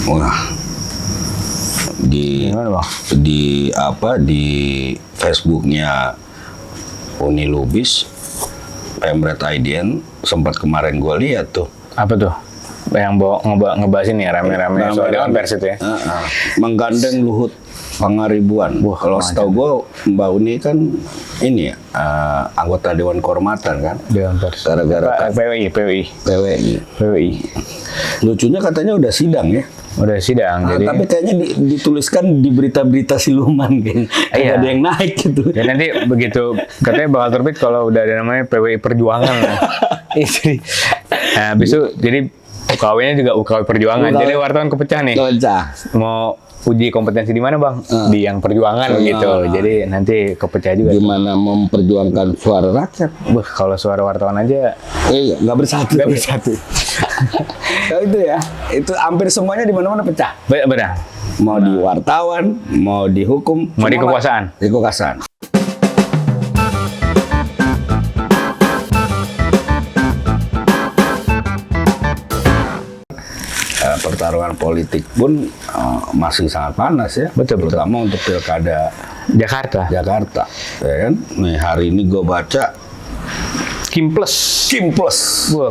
Wah. Di Facebooknya Uni Lubis, Pemret IDN sempat kemarin gue lihat tuh. Apa tuh? Yang ngebahas ini ya rame-rame soal Dewan Pers itu ya? Menggandeng Luhut Pangaribuan. Kalau setahu gue Mbak Uni kan ini ya anggota Dewan Kehormatan kan? Dewan Pers. Gara-gara PWI. Lucunya katanya udah sidang ya? Udah sidang. Jadi tapi kayaknya dituliskan di berita-berita siluman kan? Iya. Ada yang naik gitu. Ya nanti begitu katanya bakal terbit kalau udah ada namanya PWI Perjuangan. Nah, besok jadi UKW-nya juga UKW Perjuangan. Jadi wartawan kepecah nih. Mau uji kompetensi di mana bang? Di yang perjuangan gitu. Jadi nanti kepecah juga. Gimana memperjuangkan suara rakyat? Kalau suara wartawan aja, iya nggak bersatu. Kalau itu ya, itu hampir semuanya di mana-mana pecah. Benar. Mau di wartawan, mau di hukum, mau di kekuasaan. Di kekuasaan. Pertarungan politik pun masih sangat panas ya. Betul. Terutama untuk pilkada Jakarta. Ya kan? Nih hari ini gue baca Kimples. Wah,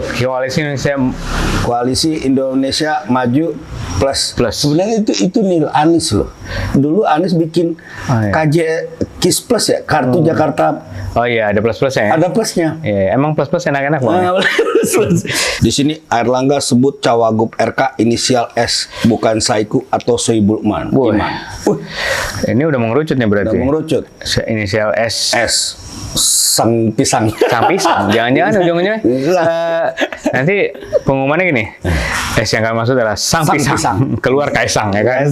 Koalisi Indonesia Maju Plus. Sebenarnya itu nil Anies loh. Dulu Anies bikin KIS Plus ya, kartu Jakarta. Oh iya, ada plus-plusnya ya? Ada plusnya. Iya, emang plus-plus enak-enak banget. Di sini Airlangga sebut Cawagup RK inisial S, bukan Saiku atau Sohibul Iman. Ini udah mengerucut nih berarti. Udah mengerucut. Inisial S. Sang pisang. Jangan-jangan ujungnya nanti pengumumannya gini. S yang kami maksud adalah sang pisang. Keluar Kaisang ya kan?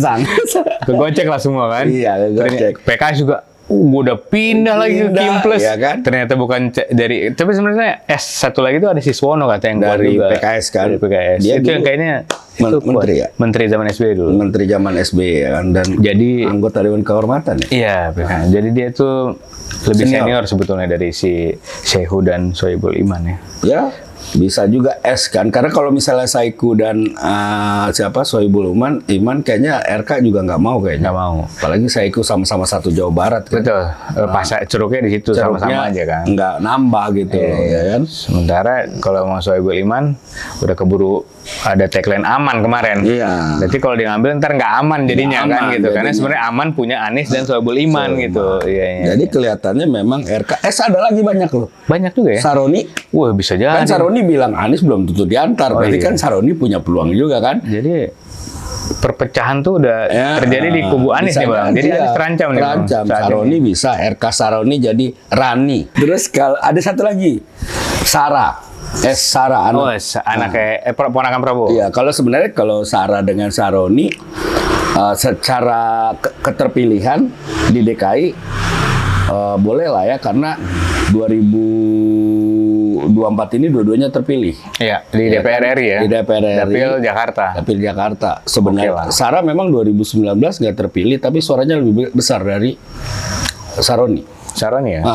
Kegocek lah semua kan? Iya, kegocek. PKS juga udah pindah lagi ke Kimples. Ya kan? Ternyata bukan dari, tapi sebenarnya S satu lagi itu ada Siswono kata yang dari juga. PKS kan? Dari PKS. Dia itu yang kayaknya menteri ya? Menteri zaman SBY dulu. Menteri zaman SBY ya kan? Dan jadi anggota Dewan Kehormatan ya? Iya, jadi dia tuh lebih senior sebetulnya dari si Sehu dan Sohibul Iman ya. Ya, bisa juga S kan, karena kalau misalnya Saiku dan Sohibul Iman kayaknya RK juga nggak mau kayaknya. Nggak mau. Apalagi Saiku sama-sama satu Jawa Barat kan. Betul. Pasar ceruknya di situ sama-sama aja kan. Nggak nambah gitu loh, ya kan. Sementara kalau mau Sohibul Iman udah keburu ada tagline aman kemarin. Iya. Jadi kalau diambil ntar nggak aman jadinya kan gitu. Jadinya. Karena sebenarnya aman punya Anies dan Sohibul Iman gitu. Iya. Jadi kelihatannya memang RK S ada lagi banyak loh. Banyak juga ya. Saroni. Wah bisa jadi. Kan Saroni bilang Anies belum tentu diantar. Berarti kan Saroni punya peluang juga kan. Jadi perpecahan tuh udah terjadi di kubu Anies nih bang. Jadi Anies terancam nih bang. Saroni bisa. RK Saroni jadi Rani. Terus kalau ada satu lagi. Sarah. Sarah anak kayak ponakan Prabowo. Iya, kalau sebenarnya kalau Sarah dengan Saroni secara keterpilihan di DKI boleh lah ya, karena 2024 ini dua-duanya terpilih. Iya, di DPR RI ya. Di DPR RI. Dapil Jakarta. Sebenarnya Sarah memang 2019 nggak terpilih, tapi suaranya lebih besar dari Saroni. Saroni ya?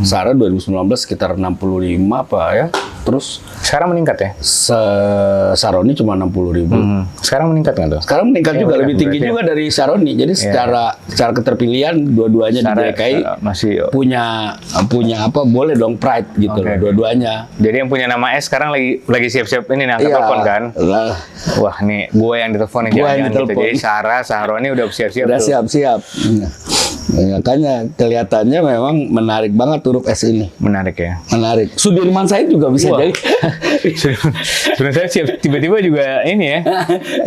Sarah 2019 sekitar 65 apa ya. Terus sekarang meningkat ya? Saroni cuma 60.000. Sekarang meningkat nggak tuh? Sekarang meningkat juga, lebih tinggi juga dari Saroni. Jadi secara keterpilihan dua-duanya di DKI masih punya apa, boleh dong pride gitu loh, dua-duanya. Jadi yang punya nama S sekarang lagi siap-siap ini angkat telepon kan? Wah nih gue yang ditelepon nih jangan gitu. Jadi Saroni udah siap-siap. Udah siap-siap. Makanya kelihatannya memang menarik banget huruf S ini. Menarik ya. Menarik. Sudirman Said juga bisa jadi. Sudirman Said tiba-tiba juga ini ya.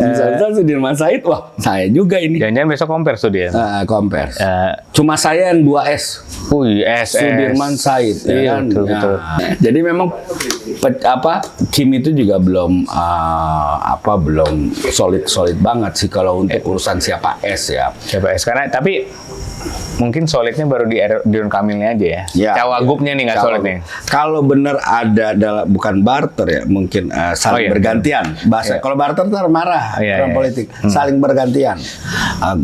Misalnya Sudirman Said, wah saya juga ini. Jangan-jangan besok compare tuh dia. Compare. Cuma saya yang 2S. Sudirman Said. Iya, betul. Jadi memang Kim itu juga belum solid banget sih kalau untuk urusan siapa S ya. Siapa S karena tapi mungkin solidnya baru di Ridwan Kamilnya aja ya. Cawagupnya nih nggak solid nih. Kalau bener ada bukan barter ya, mungkin saling bergantian. Bahasa kalau barter ntar marah orang politik. Saling bergantian.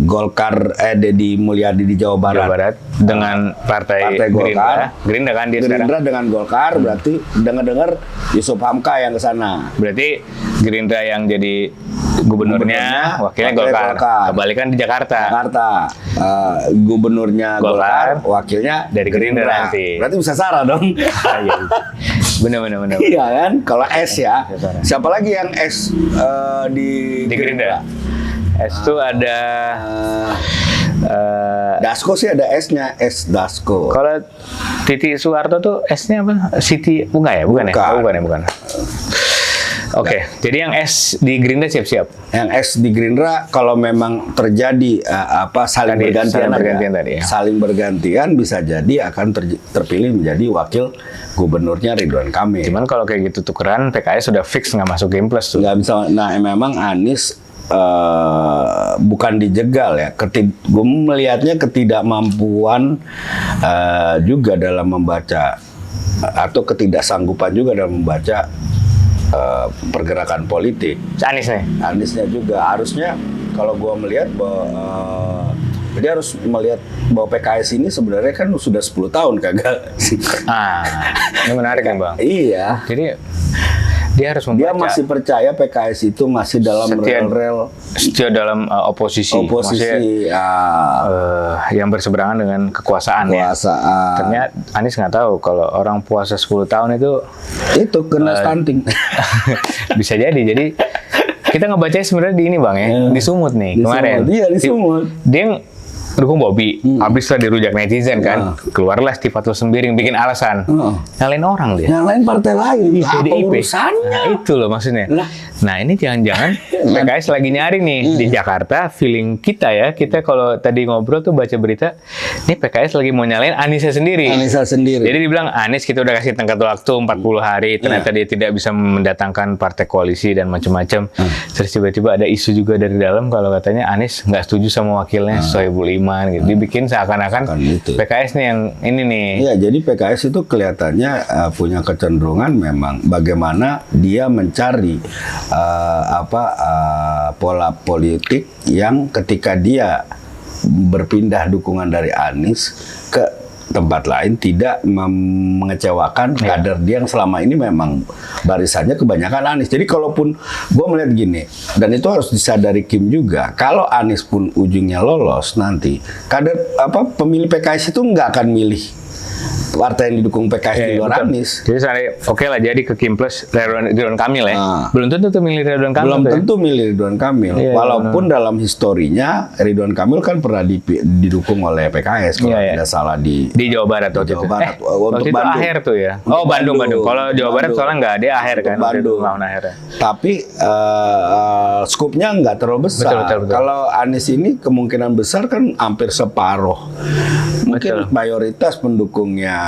Golkar Deddy Mulyadi di Jawa Barat dengan partai Golkar. Gerindra kan dia sekarang. Gerindra dengan Golkar berarti dengar Yusuf Hamka yang ke sana. Berarti Gerindra yang jadi Gubernurnya, wakilnya Golkar. Kebalikan di Jakarta. Gubernurnya Golkar, wakilnya dari Gerindra nanti. Berarti bisa Sarah dong. Benar. Iya kan? Kalau S ya. Siapa lagi yang S di Gerindra? S itu ada Dasko sih, ada S-nya, S Dasko. Kalau Titi Soeharto tuh S-nya apa? Siti bukan ya? Bukan. Oke, jadi yang S di Gerindra siap-siap. Yang S di Gerindra kalau memang terjadi saling bergantian tadi ya. Saling bergantian bisa jadi akan terpilih menjadi wakil gubernurnya Ridwan Kamil. Cuman kalau kayak gitu tukeran, PKS sudah fix nggak masuk game plus tuh. Nggak bisa. Nah, memang Anies bukan dijegal ya. Gue melihatnya ketidakmampuan juga dalam membaca atau ketidaksanggupan juga dalam membaca pergerakan politik. Aniesnya juga harusnya kalau gue melihat bahwa dia harus melihat bahwa PKS ini sebenarnya kan sudah 10 tahun kagak. Ini menarik kan Bang? Iya. Jadi dia harus membaca. Dia masih percaya PKS itu masih dalam rel-rel setia dalam oposisi yang berseberangan dengan kekuasaan. Ternyata Anies nggak tahu kalau orang puasa 10 tahun itu kena stunting. Bisa jadi kita ngebacanya sebenarnya di ini Bang ya, di Sumut nih kemarin. Iya, di Sumut. Dia dukung Bobby, habislah dirujak netizen kan, keluarlah Stifatul Sembiring bikin alasan, nyalain orang dia, nyalain partai lain, apa urusannya? Nah, itu loh maksudnya. Nah ini jangan-jangan PKS lagi nyari nih di Jakarta, feeling kita kalau tadi ngobrol tuh baca berita, nih PKS lagi mau nyalain Anisnya sendiri. Jadi dibilang Anies kita udah kasih tenggat waktu 40 hari, ternyata dia tidak bisa mendatangkan partai koalisi dan macam-macam. Terus tiba-tiba ada isu juga dari dalam kalau katanya Anies nggak setuju sama wakilnya Soebul Iman gitu. Dibikin seakan-akan PKS nih yang ini nih. Iya, jadi PKS itu kelihatannya punya kecenderungan memang bagaimana dia mencari pola politik yang ketika dia berpindah dukungan dari Anies ke tempat lain tidak mengecewakan kader dia yang selama ini memang barisannya kebanyakan Anies. Jadi kalaupun gue melihat gini, dan itu harus disadari Kim juga, kalau Anies pun ujungnya lolos nanti, kader pemilih PKS itu nggak akan milih partai yang didukung PKS di luar Anies. Jadi oke lah jadi ke Kim Plus Ridwan Kamil ya. Belum tentu tuh milih Ridwan Kamil. Belum tentu milih Ridwan Kamil. Walaupun dalam historinya Ridwan Kamil kan pernah didukung oleh PKS kalau tidak salah di Jawa Barat waktu itu. Untuk itu Bandung. akhir tuh ya. Bandung. Kalau Jawa Barat soalnya nggak dia akhir kan. Bandung. Tapi skupnya nggak terlalu besar. Betul. Kalau Anies ini kemungkinan besar kan hampir separuh. Mungkin mayoritas pendukungnya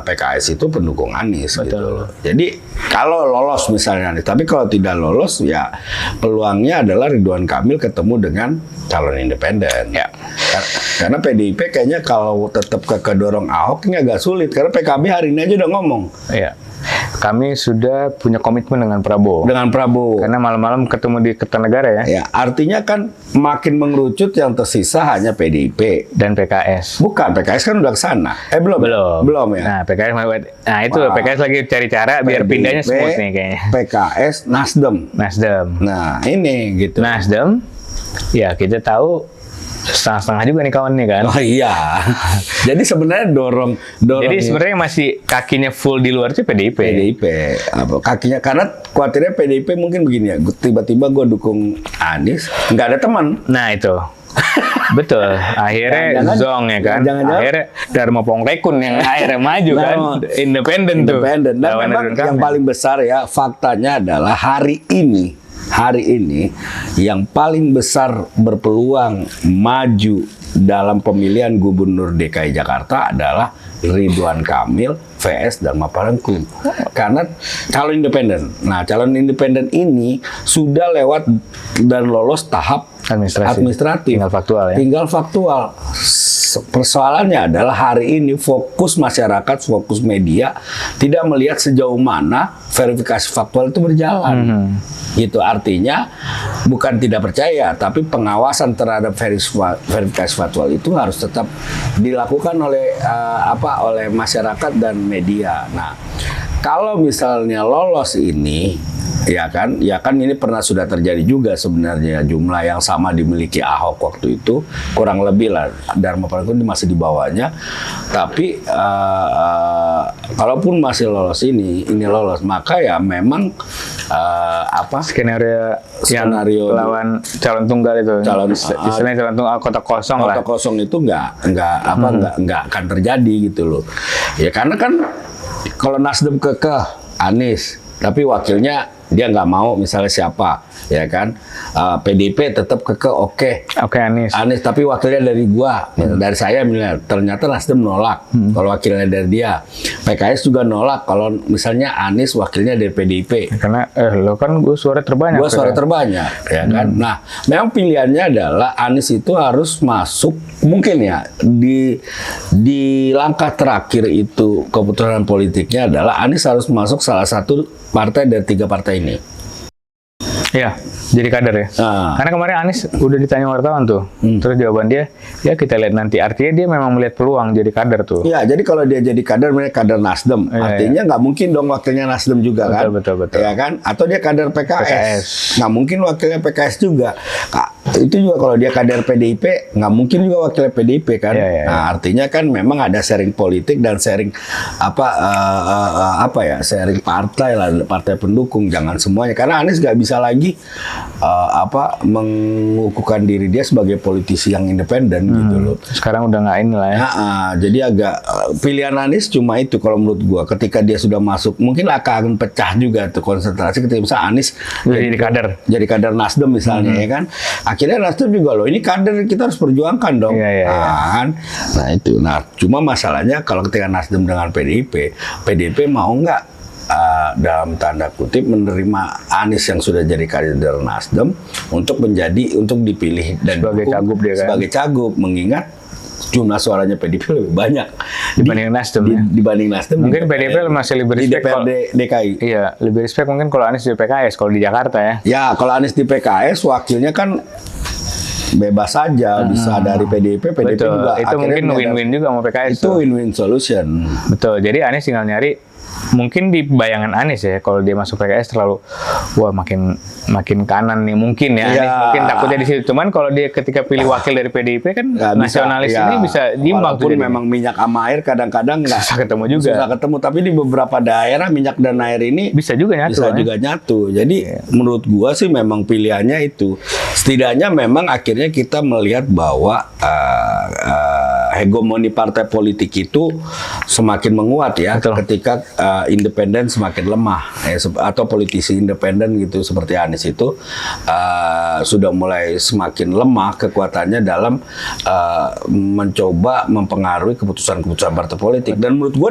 PKS itu pendukung Anies gitu. Jadi kalau lolos misalnya Anies, tapi kalau tidak lolos ya peluangnya adalah Ridwan Kamil ketemu dengan calon independen. Karena PDIP kayaknya kalau tetap kedorong Ahok ini agak sulit karena PKB hari ini aja udah ngomong. Kami sudah punya komitmen dengan Prabowo. Karena malam-malam ketemu di Kertanegara ya. Artinya kan makin mengerucut yang tersisa hanya PDIP dan PKS. Bukan, PKS kan udah ke sana. Belum ya. Nah, PKS PKS lagi cari cara biar pindahnya smooth nih kayaknya. PKS, Nasdem. Nah, ini gitu. Nasdem, ya kita tahu setengah-setengah juga nih kawan nih kan. Oh iya. Jadi sebenarnya dorong. Jadi sebenarnya masih kakinya full di luar itu PDIP. Kakinya karena khawatirnya PDIP mungkin begini ya. Tiba-tiba gue dukung Anies, nggak ada teman. Nah itu. Betul. Akhirnya zong ya kan. Akhirnya Dharma Pongrekun yang akhirnya maju kan. Independen tuh. Dan memang yang paling besar ya faktanya adalah hari ini yang paling besar berpeluang maju dalam pemilihan gubernur DKI Jakarta adalah Ridwan Kamil vs Dharma Pongrekun. Karena calon independen. Nah, calon independen ini sudah lewat dan lolos tahap administratif. Tinggal faktual. Persoalannya adalah hari ini fokus masyarakat, fokus media tidak melihat sejauh mana verifikasi faktual itu berjalan. Gitu artinya bukan tidak percaya, tapi pengawasan terhadap verifikasi faktual itu harus tetap dilakukan oleh oleh masyarakat dan media. Nah, kalau misalnya lolos ini Ya kan ini pernah sudah terjadi juga sebenarnya, jumlah yang sama dimiliki Ahok waktu itu, kurang lebih lah. Dharma Pratiwi masih di bawahnya, tapi kalaupun masih lolos ini lolos, maka ya memang skenario yang lawan calon tunggal itu, istilahnya calon tunggal kota kosong lah. Kota kosong itu nggak akan terjadi gitu loh. Ya karena kan kalau Nasdem kekeh Anies, tapi wakilnya dia nggak mau misalnya siapa, ya kan? PDIP tetap kekeh oke Anies, tapi wakilnya dari gua, dari saya misalnya. Ternyata Nasdem nolak kalau wakilnya dari dia. PKS juga nolak kalau misalnya Anies wakilnya dari PDIP. Karena lo kan gue suara terbanyak. Gue suara terbanyak, ya kan? Nah, memang pilihannya adalah Anies itu harus masuk, mungkin ya di langkah terakhir itu keputusan politiknya adalah Anies harus masuk salah satu partai dari 3 partai ini. Iya, jadi kader ya. Karena kemarin Anies udah ditanya wartawan tuh, terus jawaban dia, ya kita lihat nanti. Artinya dia memang melihat peluang jadi kader tuh. Iya, jadi kalau dia jadi kader, mereka kader Nasdem. Artinya nggak mungkin dong wakilnya Nasdem juga kan? Betul. Ya kan? Atau dia kader PKS. Nggak mungkin wakilnya PKS juga. Itu juga kalau dia kader PDIP, nggak mungkin juga wakilnya PDIP kan? Nah, artinya kan memang ada sharing politik dan sharing sharing partai lah, partai pendukung. Jangan semuanya, karena Anies nggak bisa lagi mengukuhkan diri dia sebagai politisi yang independen gitu loh. Sekarang udah nggak ini lah ya. Jadi agak pilihan Anies cuma itu kalau menurut gua. Ketika dia sudah masuk, mungkin akan pecah juga tuh konsentrasi. Ketika misalnya Anies jadi kader Nasdem misalnya, ya kan. Akhirnya Nasdem juga loh, ini kader kita harus perjuangkan dong. Kan? Nah itu. Nah cuma masalahnya kalau ketika Nasdem dengan PDIP mau nggak dalam tanda kutip menerima Anies yang sudah jadi kader Nasdem untuk dipilih dan sebagai cagup, mengingat jumlah suaranya PDIP lebih banyak dibanding Nasdem. Dibanding Nasdem. Mungkin PDIP masih lebih respect di DPRD DKI. Iya, lebih respect mungkin kalau Anies di PKS, kalau di Jakarta ya. Ya, kalau Anies di PKS wakilnya kan bebas saja, bisa dari PDIP Betul. juga. Itu mungkin win-win juga sama PKS. Itu win-win solution. Betul. Jadi Anies tinggal nyari, mungkin di bayangan Anies ya, kalau dia masuk PKS terlalu makin kanan nih mungkin ya. Anies mungkin takutnya di situ. Cuman kalau dia ketika pilih wakil dari PDIP kan nasionalis ini bisa jimbang tuh. Walaupun memang minyak sama air kadang-kadang nggak susah ketemu juga. Susah ketemu, tapi di beberapa daerah minyak dan air ini bisa juga nyatu. Jadi menurut gua sih memang pilihannya itu. Setidaknya memang akhirnya kita melihat bahwa hegemoni partai politik itu semakin menguat ya. Betul. Ketika independen semakin lemah atau politisi independen gitu seperti Anies itu sudah mulai semakin lemah kekuatannya dalam mencoba mempengaruhi keputusan-keputusan partai politik. Dan menurut gua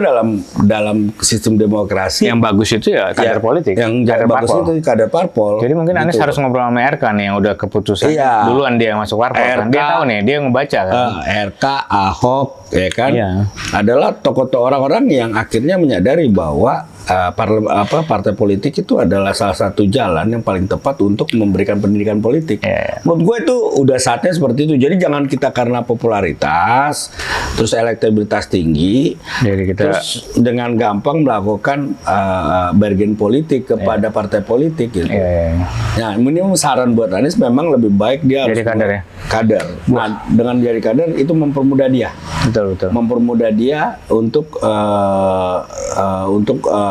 dalam sistem demokrasi yang bagus itu ya kader politik, yang bagus itu kader parpol. Jadi mungkin Anies harus ngobrol sama RK nih yang udah keputusan duluan dia yang masuk parpol kan. Dia tahu nih, dia ngebaca kan. RK, Ahok, ya kan, adalah tokoh-tokoh orang-orang yang akhirnya menyadari bahwa partai politik itu adalah salah satu jalan yang paling tepat untuk memberikan pendidikan politik. Menurut gue itu udah saatnya seperti itu. Jadi jangan kita karena popularitas, terus elektabilitas tinggi, terus dengan gampang melakukan bargain politik kepada partai politik gitu. Nah, minimum saran buat Anies memang lebih baik dia jadi harus kader. Nah, dengan jadi kader itu mempermudah dia. Betul. Mempermudah dia untuk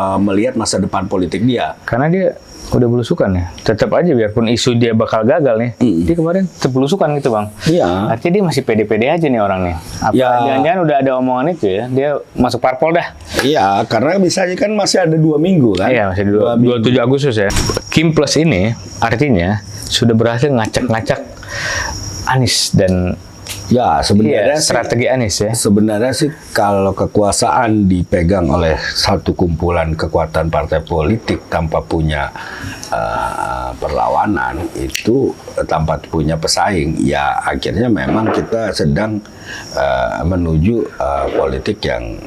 melihat masa depan politik dia. Karena dia udah belusukan ya. Tetap aja biarpun isu dia bakal gagal nih. Dia kemarin tetap belusukan gitu, Bang. Iya. Artinya dia masih pede-pede aja nih orang nih. Jangan-jangan udah ada omongan itu ya. Dia masuk parpol dah. Iya, karena misalnya kan masih ada 2 minggu kan. Iya, masih 27 Agustus ya. Kim Plus ini artinya sudah berhasil ngacak-ngacak Anies dan sebenarnya strategi Anies ya. Sebenarnya sih kalau kekuasaan dipegang oleh satu kumpulan kekuatan partai politik tanpa punya perlawanan, itu tanpa punya pesaing, ya akhirnya memang kita sedang menuju politik yang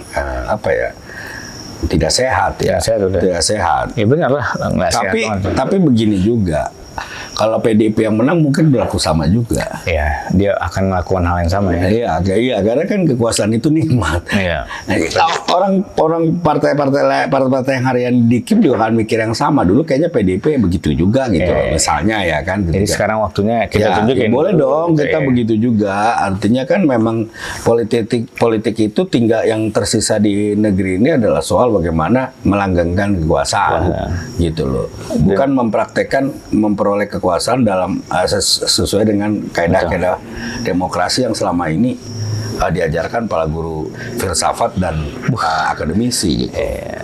tidak sehat ya. Tidak sehat. Ya benar lah. Tapi begini juga. kalau PDIP yang menang mungkin berlaku sama juga. Iya, dia akan melakukan hal yang sama ya. Iya, karena kan kekuasaan itu nikmat. Iya. Nah, orang partai-partai yang harian di KIM juga akan mikir yang sama. Dulu kayaknya PDIP begitu juga gitu, misalnya ya kan. Jadi sekarang waktunya kita tunjukin. Boleh dong kita begitu juga. Artinya kan memang politik itu tinggal yang tersisa di negeri ini adalah soal bagaimana melanggengkan kekuasaan, gitu loh. Bukan mempraktekkan memperoleh kekuasaan dalam sesuai dengan kaidah-kaidah demokrasi yang selama ini diajarkan para guru filsafat dan akademisi.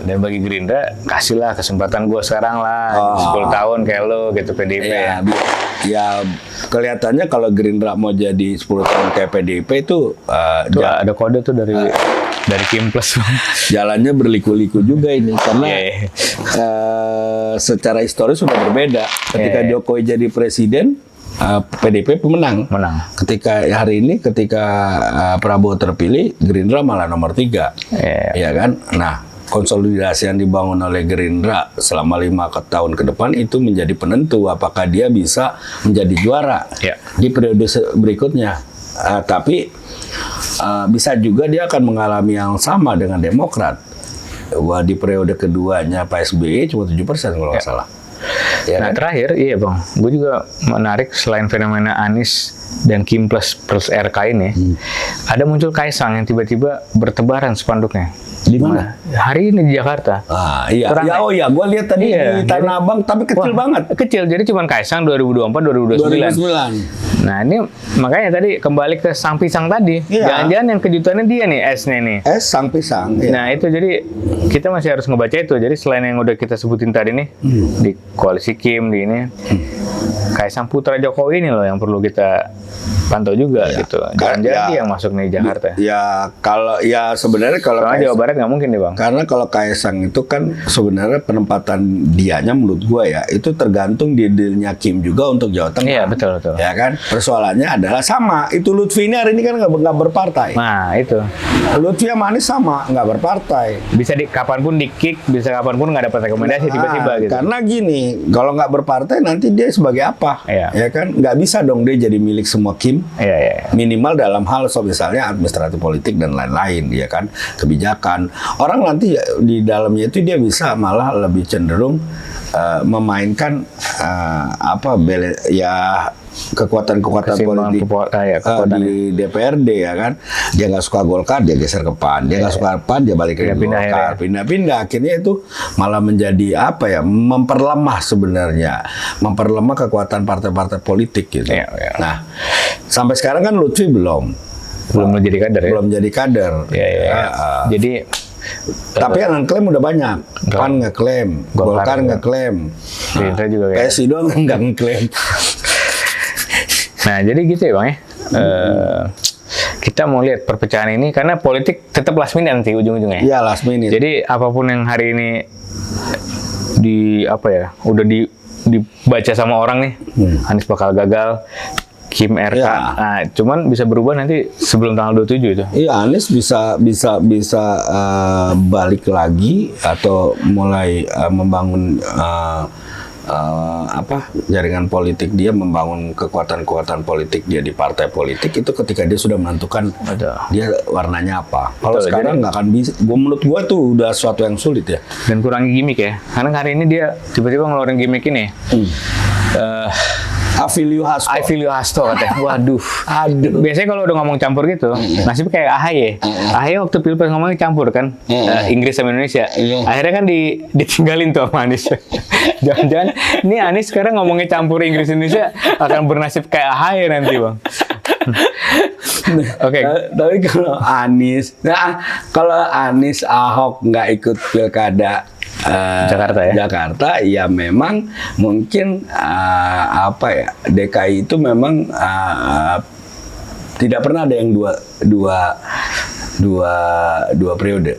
Dan bagi Gerindra, kasihlah kesempatan gue sekarang lah, 10 tahun kayak lo gitu PDIP. Ya kelihatannya kalau Gerindra mau jadi 10 tahun kayak PDIP itu ada kode tuh dari Kim Plus. Jalannya berliku-liku juga ini karena secara historis sudah berbeda. Ketika Jokowi jadi presiden, PDIP pemenang. Ketika hari ini, ketika Prabowo terpilih, Gerindra malah nomor 3, ya kan? Nah, konsolidasi yang dibangun oleh Gerindra selama 5 tahun ke depan itu menjadi penentu apakah dia bisa menjadi juara di periode berikutnya. Tapi bisa juga dia akan mengalami yang sama dengan Demokrat. Wah, di periode keduanya Pak SBY cuma 7% kalau nggak salah. Ya, nah kan? Terakhir, iya bang, gue juga menarik selain fenomena Anies dan Kim plus RK ini, ada muncul Kaisang yang tiba-tiba bertebaran spanduknya. Di mana? Hari ini di Jakarta. Iya. Gue lihat tadi di Tanah Abang, tapi kecil banget. Kecil, jadi cuma Kaisang 2024-2029. Nah ini makanya tadi kembali ke sang pisang tadi. Jangan-jangan yang kejutannya dia nih, esnya nih. Es sang pisang. Nah itu jadi kita masih harus ngebaca itu. Jadi selain yang udah kita sebutin tadi nih, di koalisi Kim, di ini, Kaisang putra Jokowi ini loh yang perlu kita pantau juga gitu. Jangan-jangan dia yang masuk nih Jakarta. Sebenarnya kalau Jawa Barat nggak mungkin nih bang. Karena kalau Kaisang itu kan sebenarnya penempatan dianya menurut gua ya itu tergantung di dealnya Kim juga untuk Jawa Tengah. Iya betul. Ya kan. Persoalannya adalah sama. Itu Lutfi ini hari ini kan nggak berpartai. Nah itu. Lutfi sama Anies sama nggak berpartai. Bisa kapanpun di kick, bisa kapanpun nggak dapat rekomendasi tiba-tiba gitu. Karena gini, kalau nggak berpartai nanti dia sebagai apa? Ya kan. Nggak bisa dong dia jadi milik semua Kim. Minimal dalam hal misalnya administratif politik dan lain-lain, ya kan, kebijakan. Orang nanti di dalamnya itu dia bisa malah lebih cenderung memainkan kekuatan politik di DPRD, ya kan. Dia nggak suka Golkar, dia geser ke PAN. Dia nggak suka PAN, dia balik ke Golkar. Pindah-pindah. Akhirnya itu malah menjadi memperlemah sebenarnya, memperlemah kekuatan partai-partai politik gitu. Nah, sampai sekarang kan Lutfi belum jadi kader. Belum jadi kader. Jadi tapi yang ngeklaim udah banyak. PAN ngeklaim, Golkar ngeklaim. Gerindra juga PSI doang nggak ngeklaim. Nah, jadi gitu ya bang ya. Kita mau lihat perpecahan ini karena politik tetap last minute nanti ujung-ujungnya. Iya, last minute. Jadi apapun yang hari ini udah dibaca sama orang nih, Anies bakal gagal, Kim RK. Nah, cuman bisa berubah nanti sebelum tanggal 27 itu. Iya, Anies bisa balik lagi atau mulai membangun jaringan politik dia, membangun kekuatan politik dia di partai politik itu ketika dia sudah menentukan dia warnanya apa. Kalau sekarang nggak akan bisa. Menurut gua tuh udah sesuatu yang sulit ya. Dan kurangi gimmick ya. Karena hari ini dia tiba-tiba ngeluarin gimmick ini. I feel you Hasto katanya. Waduh. Biasanya kalau udah ngomong campur gitu, nasibnya kayak AHY. AHY waktu Pilpres ngomongnya campur kan, Inggris sama Indonesia. Akhirnya kan ditinggalin tuh sama Anies. Jangan-jangan ini Anies sekarang ngomongnya campur Inggris Indonesia akan bernasib kayak AHY nanti bang. Oke. Tapi kalau Anies Ahok nggak ikut pilkada Jakarta ya memang mungkin DKI itu memang tidak pernah ada yang dua periode.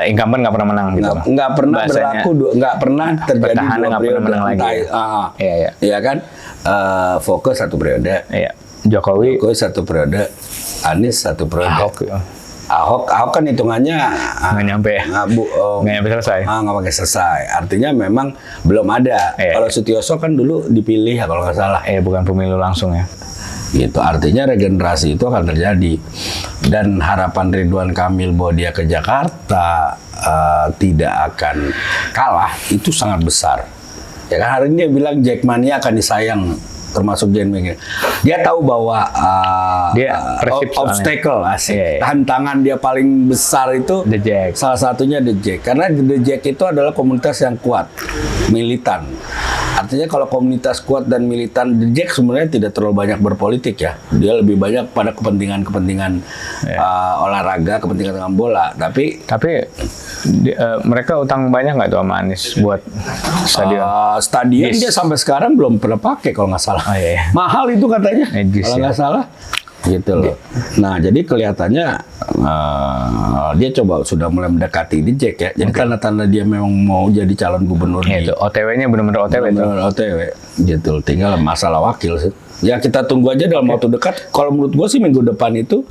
Incumbent nggak pernah menang gitu. Nggak pernah berlaku, nggak pernah terjadi dua periode menang lagi. Iya kan, fokus satu periode. Iya. Jokowi 1 periode, Anies 1 periode. Ahok kan hitungannya nggak nyampe, nggak nyampe selesai. Nggak pakai selesai. Artinya memang belum ada. Kalau Sutioso kan dulu dipilih ya kalau nggak salah. Bukan pemilu langsung ya. Gitu. Artinya regenerasi itu akan terjadi. Dan harapan Ridwan Kamil bahwa dia ke Jakarta tidak akan kalah itu sangat besar. Ya kan hari ini dia bilang Jackmania akan disayang, termasuk Jen Mega. Dia tahu bahwa dia obstacle, tantangan dia paling besar itu The Jack. Salah satunya The Jack. Karena The Jack itu adalah komunitas yang kuat, militan. Artinya kalau komunitas kuat dan militan, The Jack sebenarnya tidak terlalu banyak berpolitik ya. Dia lebih banyak pada kepentingan olahraga, kepentingan bola. Tapi mereka utang banyak nggak tuh sama Anies buat stadion? Stadion dia sampai sekarang belum pernah pakai kalau nggak salah. Mahal itu katanya, kalau nggak salah. Gitu loh. Nah, jadi kelihatannya dia sudah mulai mendekati di Jack ya. Jadi tanda-tanda dia memang mau jadi calon gubernur. Itu OTW-nya benar-benar OTW. Benar-benar OTW. Gitu. Tinggal masalah wakil sih. Ya kita tunggu aja dalam waktu dekat. Kalau menurut gue sih minggu depan itu,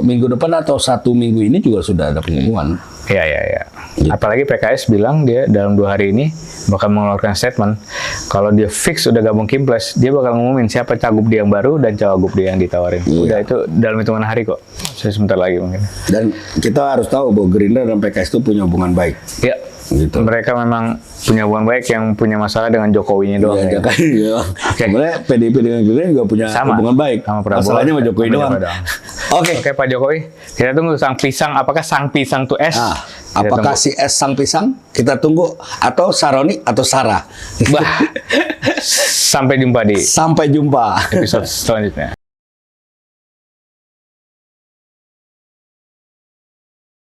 minggu depan atau 1 minggu ini juga sudah ada pengumuman. Iya. Gitu. Apalagi PKS bilang dia dalam 2 hari ini bakal mengeluarkan statement. Kalau dia fix udah gabung Kimples, dia bakal ngumumin siapa cagup dia yang baru dan cawagup dia yang ditawarin. Udah itu dalam hitungan hari kok. Saya sebentar lagi mungkin. Dan kita harus tahu bahwa Gerindra dan PKS itu punya hubungan baik. Iya. Gitu. Mereka memang punya hubungan baik, yang punya masalah dengan Jokowinya doang. Iya. Sebenarnya PDIP dengan Gerindra juga punya hubungan baik. Masalahnya sama Jokowi doang. Oke, Pak Jokowi. Kita tunggu sang pisang. Apakah sang pisang itu es? Apakah si es sang pisang? Kita tunggu. Atau Saroni atau Sarah. Sampai jumpa di episode selanjutnya.